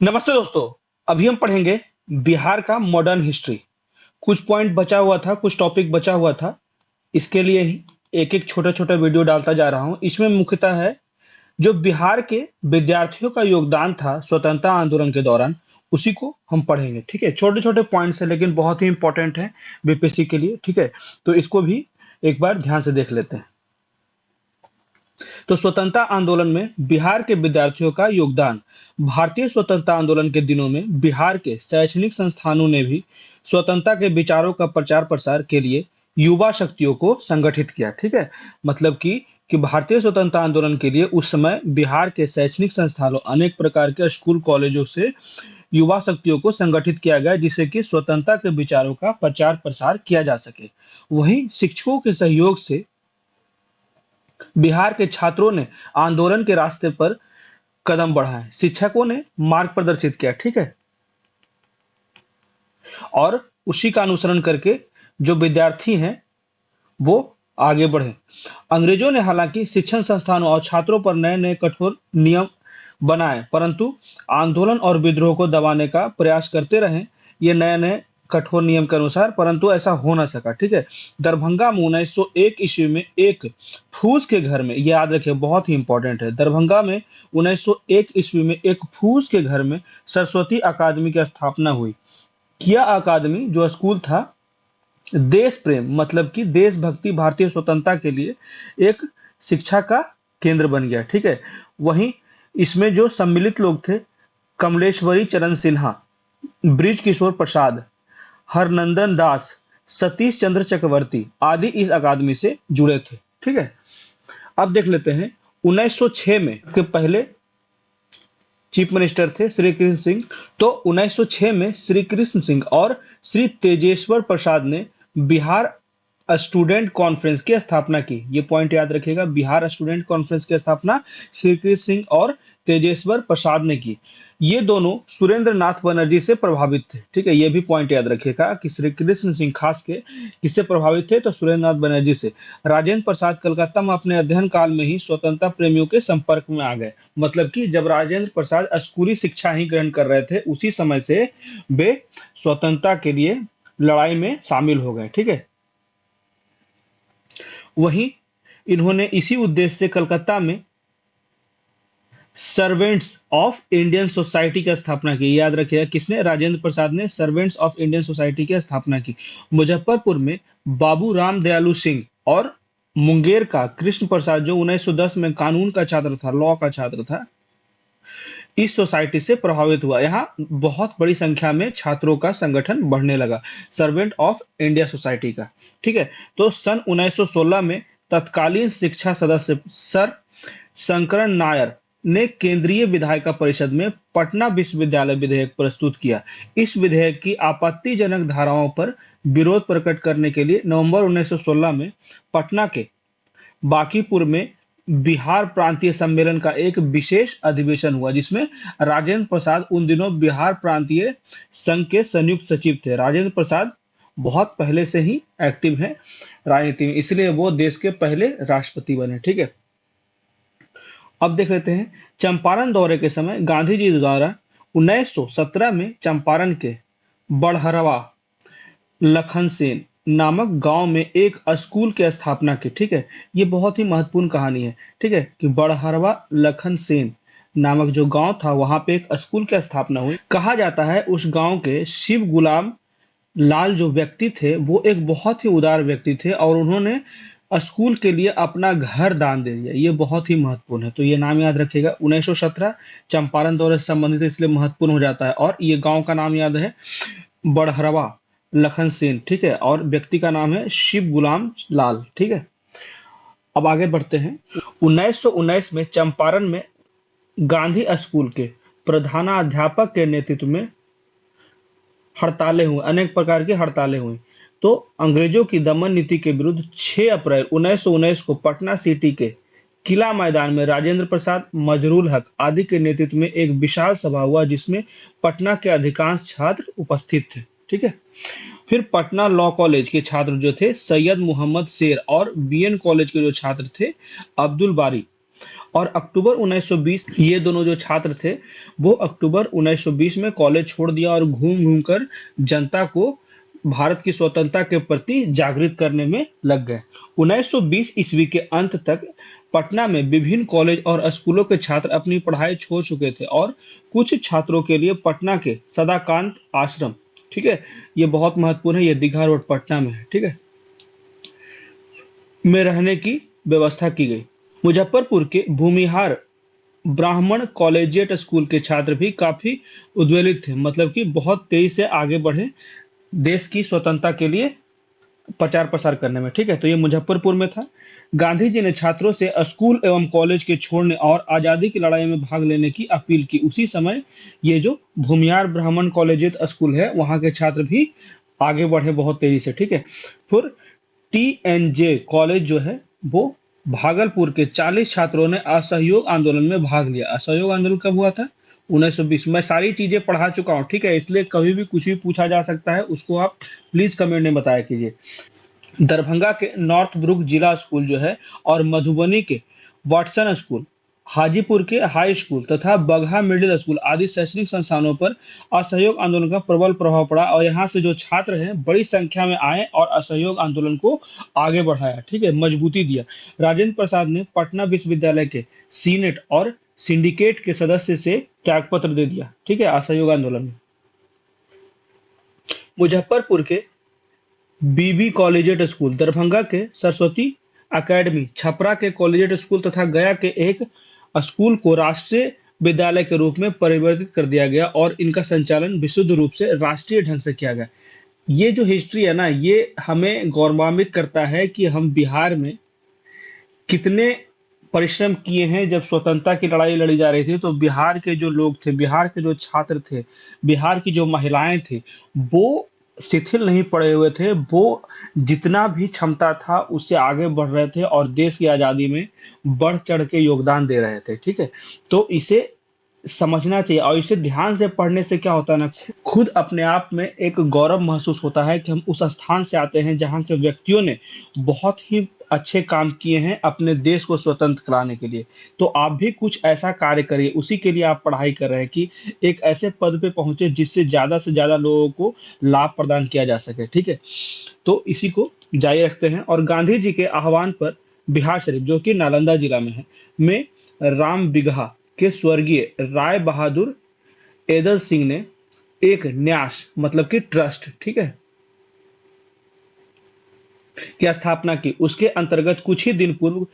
नमस्ते दोस्तों। अभी हम पढ़ेंगे बिहार का मॉडर्न हिस्ट्री। कुछ पॉइंट बचा हुआ था, कुछ टॉपिक बचा हुआ था। इसके लिए ही एक एक छोटा छोटा वीडियो डालता जा रहा हूं। इसमें मुख्यतः है जो बिहार के विद्यार्थियों का योगदान था स्वतंत्रता आंदोलन के दौरान, उसी को हम पढ़ेंगे। ठीक है, छोटे छोटे पॉइंट्स है लेकिन बहुत ही इंपॉर्टेंट है बीपीएससी के लिए। ठीक है, तो इसको भी एक बार ध्यान से देख लेते हैं। तो स्वतंत्रता आंदोलन में बिहार के विद्यार्थियों का योगदान। भारतीय स्वतंत्रता आंदोलन के दिनों में बिहार के शैक्षणिक संस्थानों ने भी स्वतंत्रता के विचारों का प्रचार प्रसार के लिए युवा शक्तियों को संगठित किया। ठीक है, मतलब कि भारतीय स्वतंत्रता आंदोलन के लिए उस समय बिहार के शैक्षणिक संस्थानों, अनेक प्रकार के स्कूल कॉलेजों से युवा शक्तियों को संगठित किया गया, जिससे कि स्वतंत्रता के विचारों का प्रचार प्रसार किया जा सके। वहीं शिक्षकों के सहयोग से बिहार के छात्रों ने आंदोलन के रास्ते पर कदम बढ़ाए, शिक्षकों ने मार्ग प्रदर्शित किया। ठीक है, और उसी का अनुसरण करके जो विद्यार्थी हैं वो आगे बढ़े। अंग्रेजों ने हालांकि शिक्षण संस्थानों और छात्रों पर नए नए कठोर नियम बनाए, परंतु आंदोलन और विद्रोह को दबाने का प्रयास करते रहे ये नए नए कठोर नियम के अनुसार, परंतु ऐसा हो ना सका। ठीक है, दरभंगा में 1901 ईस्वी में एक फूस के घर में, ये याद रखिए बहुत ही इंपॉर्टेंट है, दरभंगा में 1901 ईस्वी में एक फूस के घर में सरस्वती अकादमी की स्थापना हुई। यह अकादमी जो स्कूल था, देश प्रेम मतलब कि देशभक्ति, भारतीय स्वतंत्रता के लिए एक शिक्षा का केंद्र बन गया। ठीक है, वहीं इसमें जो सम्मिलित लोग थे, कमलेश्वरी चरण सिन्हा, ब्रिज किशोर प्रसाद, हरनंदन दास, सतीश चंद्र चक्रवर्ती आदि इस अकादमी से जुड़े थे। ठीक है, अब देख लेते हैं 1906 में के पहले चीफ मिनिस्टर थे श्री कृष्ण सिंह। तो 1906 में श्री कृष्ण सिंह और श्री तेजेश्वर प्रसाद ने बिहार स्टूडेंट कॉन्फ्रेंस की स्थापना की। ये पॉइंट याद रखिएगा, बिहार स्टूडेंट कॉन्फ्रेंस की स्थापना श्री कृष्ण सिंह और तेजेश्वर प्रसाद ने की। ये दोनों सुरेंद्र नाथ बनर्जी से प्रभावित थे। ठीक है, ये भी पॉइंट याद रखिएगा कि श्री कृष्ण सिंह खास के किससे प्रभावित थे, तो सुरेंद्र नाथ बनर्जी से। राजेंद्र प्रसाद कलकत्ता में अपने अध्ययन काल में ही स्वतंत्रता प्रेमियों के संपर्क में आ गए। मतलब कि जब राजेंद्र प्रसाद स्कूली शिक्षा ही ग्रहण कर रहे थे, उसी समय से वे स्वतंत्रता के लिए लड़ाई में शामिल हो गए। ठीक है, वहीं इन्होंने इसी उद्देश्य से कलकत्ता में सर्वेंट्स ऑफ इंडियन सोसाइटी की स्थापना की। याद रखिएगा, किसने? राजेंद्र प्रसाद ने सर्वेंट्स ऑफ इंडियन सोसाइटी की स्थापना की। मुजफ्फरपुर में बाबू राम दयालु सिंह और मुंगेर का कृष्ण प्रसाद, जो 1910 में कानून का छात्र था, लॉ का छात्र था, इस सोसाइटी से प्रभावित हुआ। यहाँ बहुत बड़ी संख्या में छात्रों का संगठन बढ़ने लगा, सर्वेंट ऑफ इंडिया सोसाइटी का। ठीक है, तो सन 1916 में तत्कालीन शिक्षा सदस्य सर शंकरन नायर ने केंद्रीय विधायिका परिषद में पटना विश्वविद्यालय विधेयक प्रस्तुत किया। इस विधेयक की आपत्तिजनक धाराओं पर विरोध प्रकट करने के लिए नवंबर 1916 में पटना के बांकीपुर में बिहार प्रांतीय सम्मेलन का एक विशेष अधिवेशन हुआ, जिसमें राजेंद्र प्रसाद उन दिनों बिहार प्रांतीय संघ के संयुक्त सचिव थे। राजेंद्र प्रसाद बहुत पहले से ही एक्टिव हैं राजनीति में, इसलिए वो देश के पहले राष्ट्रपति बने। ठीक है, अब देख लेते हैं चंपारण दौरे के समय गांधी जी द्वारा 1917 में चंपारण के बड़हरवा लखनसेन नामक गांव में एक स्कूल की स्थापना की। ठीक है, ये बहुत ही महत्वपूर्ण कहानी है। ठीक है, कि बड़हरवा लखनसेन नामक जो गांव था, वहां पे एक स्कूल की स्थापना हुई। कहा जाता है उस गांव के शिव गुलाम लाल जो व्यक्ति थे, वो एक बहुत ही उदार व्यक्ति थे और उन्होंने स्कूल के लिए अपना घर दान दे दिया। ये बहुत ही महत्वपूर्ण है, तो ये नाम याद रखिएगा। 1917 चंपारण दौरे से संबंधित इसलिए महत्वपूर्ण हो जाता है। और ये गांव का नाम याद है, बड़हरवा लखनसेन। ठीक है, और व्यक्ति का नाम है शिव गुलाम लाल। ठीक है, अब आगे बढ़ते हैं। 1919 में चंपारण में गांधी स्कूल के प्रधानाध्यापक के नेतृत्व में हड़तालें हुई, अनेक प्रकार की हड़तालें हुई। तो अंग्रेजों की दमन नीति के विरुद्ध 6 अप्रैल 1919 को पटना सिटी के किला मैदान में राजेंद्र प्रसाद, मजरूल हक आदि के नेतृत्व में एक विशाल सभा हुआ, जिसमें पटना के अधिकांश छात्र उपस्थित थे। ठीक है, फिर पटना लॉ कॉलेज के छात्र जो थे सैयद मोहम्मद शेर और बीएन कॉलेज के जो छात्र थे अब्दुल बारी और अक्टूबर 1920 ये दोनों जो छात्र थे वो अक्टूबर 1920 में कॉलेज छोड़ दिया और घूम घूम कर जनता को भारत की स्वतंत्रता के प्रति जागृत करने में लग गए। 1920 ईस्वी के अंत तक पटना में विभिन्न कॉलेज और स्कूलों के छात्र अपनी पढ़ाई छोड़ चुके थे और कुछ छात्रों के लिए पटना के सदाकांत आश्रम, ठीक है, ये बहुत महत्वपूर्ण है, ये दीघा रोड पटना में है, ठीक है, में रहने की व्यवस्था की गई। मुजफ्फरपुर के भूमिहार ब्राह्मण कॉलेजिएट स्कूल के छात्र भी काफी उद्वेलित थे, मतलब कि बहुत तेजी से आगे बढ़े देश की स्वतंत्रता के लिए प्रचार प्रसार करने में, ठीक है। तो ये मुजफ्फरपुर में था। गांधी जी ने छात्रों से स्कूल एवं कॉलेज के छोड़ने और आजादी की लड़ाई में भाग लेने की अपील की। उसी समय ये जो भूमिहार ब्राह्मण कॉलेजिएट स्कूल है वहां के छात्र भी आगे बढ़े बहुत तेजी से, ठीक है। फिर TNJ कॉलेज जो है वो भागलपुर के 40 छात्रों ने असहयोग आंदोलन में भाग लिया। असहयोग आंदोलन कब हुआ था? 1920। मैं सारी चीजें पढ़ा चुका हूँ, ठीक है, इसलिए कभी भी कुछ भी पूछा जा सकता है, उसको आप प्लीज कमेंट में बताया कीजिए। दरभंगा के नॉर्थ ब्रुक जिला स्कूल जो है और मधुबनी के वाटसन स्कूल, हाजीपुर के हाई स्कूल तथा बगहा मिडिल स्कूल आदि शैक्षणिक संस्थानों पर असहयोग आंदोलन का प्रबल प्रभाव पड़ा और यहाँ से जो छात्र हैं बड़ी संख्या में आए और असहयोग आंदोलन को आगे बढ़ाया, ठीक है, मजबूती दिया। राजेंद्र प्रसाद ने पटना विश्वविद्यालय के सीनेट और सिंडिकेट के सदस्य से त्यागपत्र दे दिया, ठीक है, असहयोग आंदोलन में। मुजफ्फरपुर के बीबी कॉलेजिएट स्कूल, दरभंगा के सरस्वती अकेडमी, छपरा के कॉलेजिएट स्कूल तथा गया के एक स्कूल को राष्ट्रीय विद्यालय के रूप में परिवर्तित कर दिया गया और इनका संचालन विशुद्ध रूप से राष्ट्रीय ढंग से किया गया। ये जो हिस्ट्री है ना, ये हमें गौरवान्वित करता है कि हम बिहार में कितने परिश्रम किए हैं। जब स्वतंत्रता की लड़ाई लड़ी जा रही थी तो बिहार के जो लोग थे, बिहार के जो छात्र थे, बिहार की जो महिलाएं थी, वो शिथिल नहीं पड़े हुए थे, वो जितना भी क्षमता था उससे आगे बढ़ रहे थे और देश की आज़ादी में बढ़ चढ़ के योगदान दे रहे थे, ठीक है। तो इसे समझना चाहिए और इसे ध्यान से पढ़ने से क्या होता है ना, खुद अपने आप में एक गौरव महसूस होता है कि हम उस स्थान से आते हैं जहाँ के व्यक्तियों ने बहुत ही अच्छे काम किए हैं अपने देश को स्वतंत्र कराने के लिए। तो आप भी कुछ ऐसा कार्य करिए, उसी के लिए आप पढ़ाई कर रहे हैं कि एक ऐसे पद पे पहुंचे जिससे ज्यादा से ज्यादा लोगों को लाभ प्रदान किया जा सके, ठीक है। तो इसी को जारी रखते हैं और गांधी जी के आह्वान पर बिहार शरीफ जो कि नालंदा जिला में है में राम बिगहा के स्वर्गीय राय बहादुर एदल सिंह ने एक न्यास मतलब कि ट्रस्ट, ठीक है, की स्थापना की। उसके अंतर्गत कुछ ही दिन पूर्व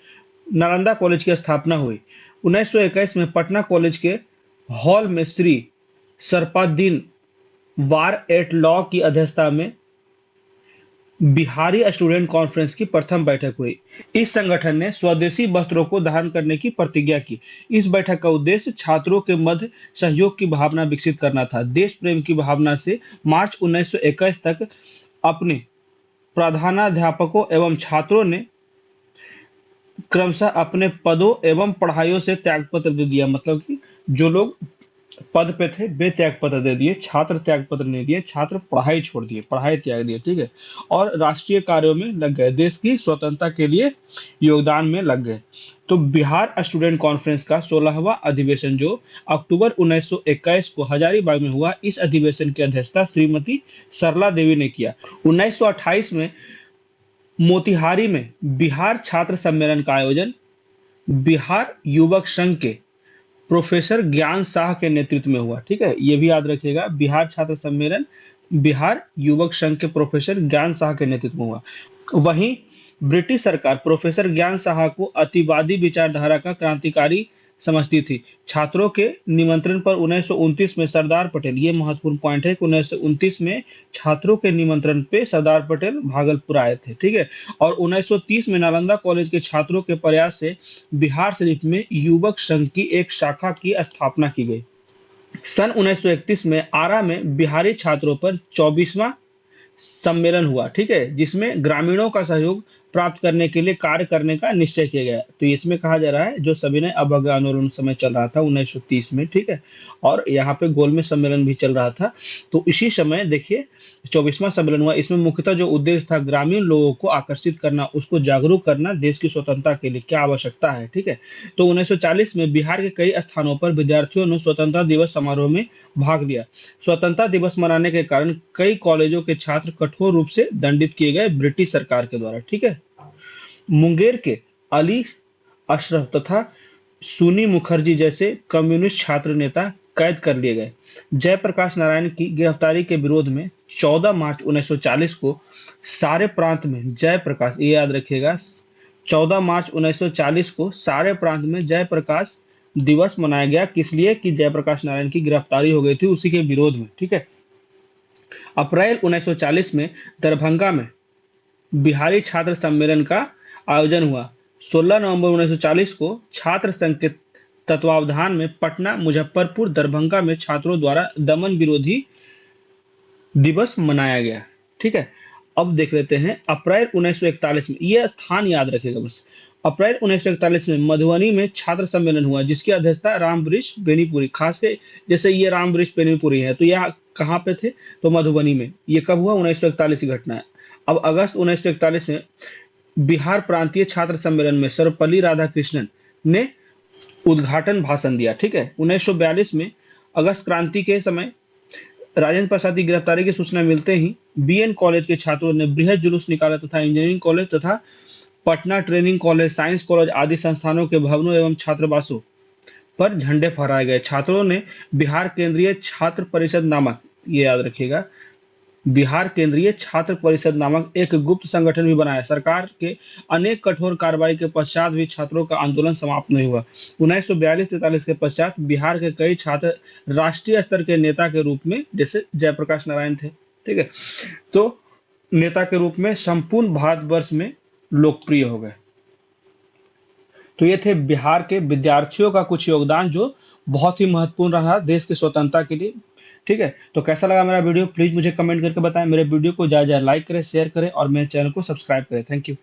नालंदा कॉलेज की स्थापना हुई। 1921 में पटना कॉलेज के हॉल में श्री सरपाद्दीन वार एट लॉ की अध्यक्षता में बिहारी स्टूडेंट कॉन्फ्रेंस की प्रथम बैठक हुई। इस संगठन ने स्वदेशी वस्त्रों को धारण करने की प्रतिज्ञा की। इस बैठक का उद्देश्य छात्रों के मध्य सहयोग की भावना विकसित करना था। देश प्रेम की भावना से मार्च 1921 तक अपने प्रधानाध्यापकों एवं छात्रों ने क्रमशः अपने पदों एवं पढ़ाइयों से त्यागपत्र दे दिया। मतलब कि जो लोग पद पे थे वे त्यागपत्र दे दिए, छात्र त्यागपत्र नहीं दिए, छात्र पढ़ाई छोड़ दिए, पढ़ाई त्याग दिए, ठीक है, और राष्ट्रीय कार्यों में लग गए, देश की स्वतंत्रता के लिए योगदान में लग गए। तो बिहार स्टूडेंट कॉन्फ्रेंस का 16वां अधिवेशन जो अक्टूबर 1921 को हजारीबाग में हुआ, इस अधिवेशन की अध्यक्षता श्रीमती सरला देवी ने किया। 1928 में मोतिहारी में बिहार छात्र सम्मेलन का आयोजन बिहार युवक संघ के प्रोफेसर ज्ञान शाह के नेतृत्व में हुआ, ठीक है, ये भी याद रखिएगा, बिहार छात्र सम्मेलन बिहार युवक संघ के प्रोफेसर ज्ञान शाह के नेतृत्व में हुआ। वहीं ब्रिटिश सरकार प्रोफेसर ज्ञान शाह को अतिवादी विचारधारा का क्रांतिकारी समझती थी। छात्रों के निमंत्रण पर 1929 में सरदार पटेल, ये महत्वपूर्ण पॉइंट है कि 1929 में छात्रों के निमंत्रण पे सरदार पटेल भागलपुर आए थे, ठीक है, और 1930 में नालंदा कॉलेज के छात्रों के प्रयास से बिहार शरीफ में युवक संघ की एक शाखा की स्थापना की गई। सन 1931 में आरा में बिहारी छात्रों पर 24वां सम्मेलन हुआ, ठीक है, जिसमें ग्रामीणों का सहयोग प्राप्त करने के लिए कार्य करने का निश्चय किया गया। तो इसमें कहा जा रहा है जो सविनय अवज्ञा आंदोलन समय चल रहा था 1930 में, ठीक है, और यहाँ पे गोलमेज सम्मेलन भी चल रहा था। तो इसी समय देखिए 24वां सम्मेलन हुआ। इसमें मुख्यतः जो उद्देश्य था ग्रामीण लोगों को आकर्षित करना, उसको जागरूक करना देश की स्वतंत्रता के लिए क्या आवश्यकता है, ठीक है। तो 1940 में बिहार के कई स्थानों पर विद्यार्थियों ने स्वतंत्रता दिवस समारोह में भाग लिया। स्वतंत्रता दिवस मनाने के कारण कई कॉलेजों के छात्र कठोर रूप से दंडित किए गए ब्रिटिश सरकार के द्वारा, ठीक है। मुंगेर के अली अशरफ तथा सुनी मुखर्जी जैसे कम्युनिस्ट छात्र नेता कैद कर लिए गए। जयप्रकाश नारायण की गिरफ्तारी के विरोध में 14 मार्च 1940 को सारे प्रांत में जयप्रकाश, ये याद रखिएगा, 14 मार्च 1940 को सारे प्रांत में जयप्रकाश दिवस मनाया गया। किस लिए? कि जयप्रकाश नारायण की गिरफ्तारी हो गई थी, उसी के विरोध में, ठीक है। अप्रैल 1940 में दरभंगा में बिहारी छात्र सम्मेलन का आयोजन हुआ। 16 नवंबर 1940 को छात्र संघ के तत्वावधान में पटना, मुजफ्फरपुर, दरभंगा में छात्रों द्वारा दमन विरोधी दिवस मनाया गया, ठीक है। अब देख लेते हैं अप्रैल 1941 में, यह स्थान याद रखिएगा बस। अप्रैल 1941 में मधुबनी में छात्र सम्मेलन हुआ जिसकी अध्यक्षता राम वृक्ष बेनीपुरी, खास के जैसे ये राम वृक्ष बेनीपुरी है, तो यह कहाँ पे थे? तो मधुबनी में। ये कब हुआ? 1941 की घटना है। अब अगस्त 1941 में बिहार प्रांतीय छात्र सम्मेलन में सर्वपल्ली राधाकृष्णन ने उद्घाटन भाषण दिया, ठीक है। 1942 में अगस्त क्रांति के समय राजेंद्र प्रसाद की गिरफ्तारी की सूचना मिलते ही बीएन कॉलेज के छात्रों ने बृहद जुलूस निकाला तथा इंजीनियरिंग कॉलेज तथा Patna training college, science college आदि संस्थानों के भवनों एवं छात्रावासों पर झंडे फहराए गए। छात्रों ने बिहार केंद्रीय छात्र परिषद नामक, ये याद रखिएगा, बिहार केंद्रीय छात्र परिषद नामक एक गुप्त संगठन भी बनाया। सरकार के अनेक कठोर कार्रवाई के पश्चात भी छात्रों का आंदोलन समाप्त नहीं हुआ। 1942-43 के पश्चात बिहार के कई छात्र राष्ट्रीय स्तर के नेता के रूप में, जैसे जयप्रकाश नारायण थे, ठीक है, तो नेता के रूप में संपूर्ण भारतवर्ष में लोकप्रिय हो गए। तो ये थे बिहार के विद्यार्थियों का कुछ योगदान जो बहुत ही महत्वपूर्ण रहा देश की स्वतंत्रता के लिए, ठीक है। तो कैसा लगा मेरा वीडियो प्लीज मुझे कमेंट करके बताएं। मेरे वीडियो को ज्यादा लाइक करें, शेयर करें और मेरे चैनल को सब्सक्राइब करें। Thank you.